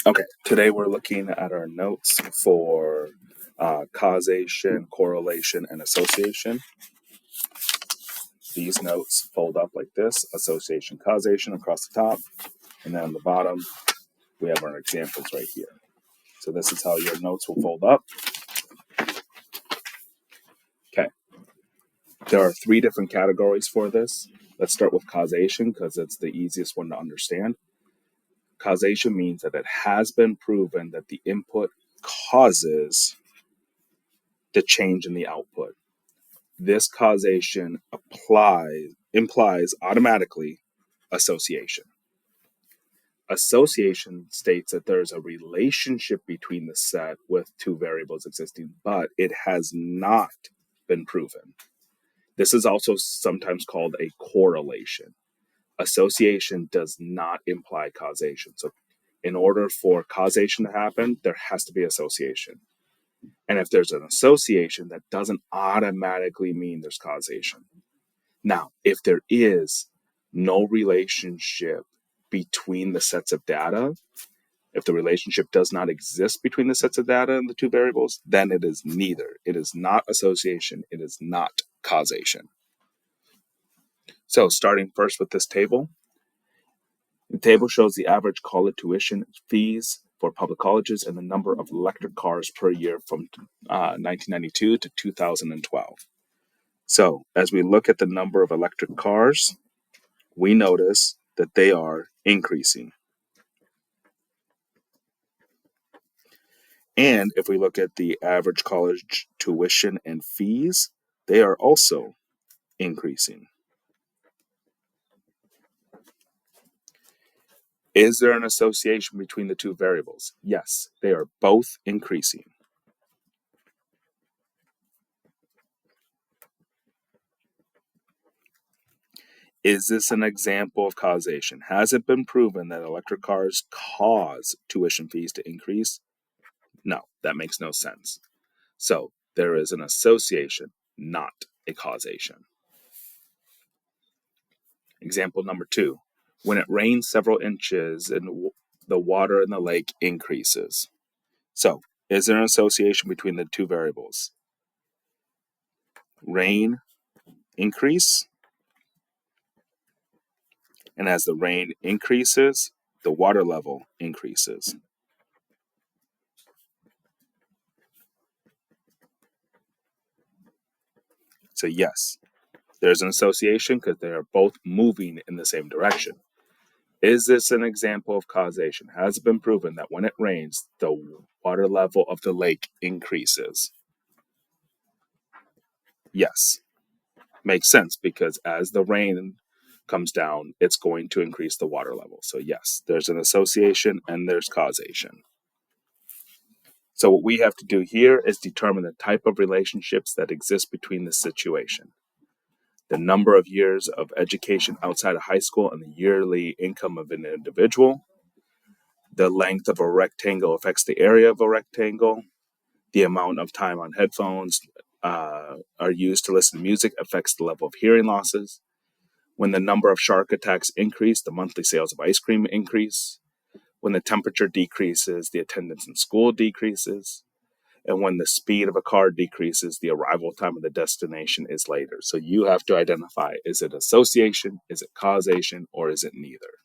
Okay, today we're looking at our notes for causation, correlation, and association. These notes fold up like this: association, causation across the top, and then on the bottom, we have our examples right here. So this is how your notes will fold up. Okay, there are 3 different categories for this. Let's start with causation because it's the easiest one to understand. Causation means that it has been proven that the input causes the change in the output. This causation implies automatically association. Association states that there's a relationship between the set with 2 variables existing, but it has not been proven. This is also sometimes called a correlation. Association does not imply causation. So in order for causation to happen, there has to be association. And if there's an association, that doesn't automatically mean there's causation. Now, if there is no relationship between the sets of data, if the relationship does not exist between the sets of data and the 2 variables, then it is neither. It is not association. It is not causation. So starting first with this table, the table shows the average college tuition fees for public colleges and the number of electric cars per year from 1992 to 2012. So as we look at the number of electric cars, we notice that they are increasing. And if we look at the average college tuition and fees, they are also increasing. Is there an association between the 2 variables? Yes, they are both increasing. Is this an example of causation? Has it been proven that electric cars cause tuition fees to increase? No, that makes no sense. So there is an association, not a causation. Example number 2. When it rains several inches and the water in the lake increases. So, is there an association between the 2 variables? Rain increase, and as the rain increases, the water level increases. So yes, there's an association because they are both moving in the same direction. Is this an example of causation? Has it been proven that when it rains, the water level of the lake increases? Yes. Makes sense because as the rain comes down, it's going to increase the water level. So yes, there's an association and there's causation. So what we have to do here is determine the type of relationships that exist between this situation. The number of years of education outside of high school and the yearly income of an individual. The length of a rectangle affects the area of a rectangle. The amount of time on headphones are used to listen to music affects the level of hearing losses. When the number of shark attacks increase, the monthly sales of ice cream increase. When the temperature decreases, the attendance in school decreases. And when the speed of a car decreases, the arrival time of the destination is later. So you have to identify, is it association, is it causation, or is it neither?